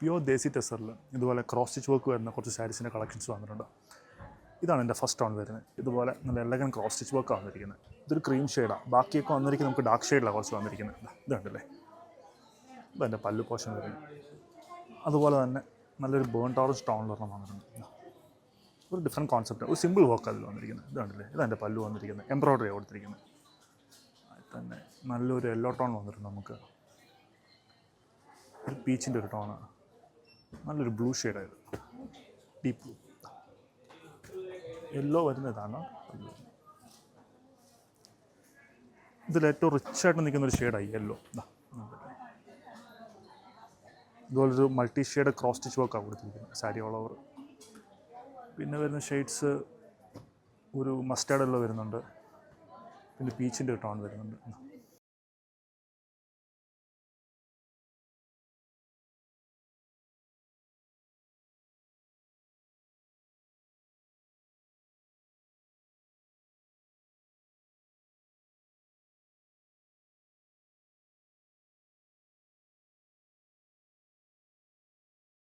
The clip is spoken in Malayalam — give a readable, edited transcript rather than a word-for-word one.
പ്യുവർ ദേശി ടെസറിൽ ഇതുപോലെ ക്രോസ് സ്റ്റിച്ച് വർക്ക് വരുന്ന കുറച്ച് സാരീസിൻ്റെ കളക്ഷൻസ് വന്നിട്ടുണ്ട്. ഇതാണ് എൻ്റെ ഫസ്റ്റ് ടൗൺ വരുന്നത്. ഇതുപോലെ നല്ല എലഗൻ ക്രോസ് സ്റ്റിച്ച് വർക്കാണ് വന്നിരിക്കുന്നത്. ഇതൊരു ക്രീം ഷെയ്ഡാണ്. ബാക്കിയൊക്കെ വന്നിരിക്കുന്നത് നമുക്ക് ഡാർക്ക് ഷെയ്ഡിലാണ് കുറച്ച് വന്നിരിക്കുന്നത്. ഇത് കണ്ടില്ലേ, ഇതെൻ്റെ പല്ലു പോർഷൻ വരുന്നത്. അതുപോലെ തന്നെ നല്ലൊരു ബേൺഡ് ഓറഞ്ച് ടോണിലൊരെണ്ണം വന്നിട്ടുണ്ട്. ഒരു ഡിഫറെൻറ്റ് കോൺസെപ്റ്റ്, ഒരു സിമ്പിൾ വർക്ക് അതിൽ വന്നിരിക്കുന്നത്. ഇത് കണ്ടില്ലേ, ഇതെൻ്റെ പല്ലു വന്നിരിക്കുന്നത്. എംബ്രോയ്ഡറി കൊടുത്തിരിക്കുന്നത്. അതിൽ തന്നെ നല്ലൊരു യെല്ലോ ടോൺ വന്നിട്ടുണ്ട്. നമുക്ക് ഒരു പീച്ചിൻ്റെ ഒരു ടോണാണ്. നല്ലൊരു ബ്ലൂ ഷെയ്ഡായത്, ഡീപ്പ് ബ്ലൂ. യെല്ലോ വരുന്നതാണ്. ഇതിലേറ്റവും റിച്ചായിട്ട് നിൽക്കുന്നൊരു ഷെയ്ഡായി യെല്ലോ. ഇതുപോലൊരു മൾട്ടി ഷെയ്ഡ് ക്രോസ് സ്റ്റിച്ച് വർക്കാണ് കൊടുത്തിരിക്കുന്നത് സാരി ഓൾ ഓവർ. പിന്നെ വരുന്ന ഷെയ്ഡ്സ് ഒരു മസ്റ്റാർഡ് യെല്ലോ വരുന്നുണ്ട്. പിന്നെ പീച്ചിൻ്റെ ഒരു ടോൺ വരുന്നുണ്ട്.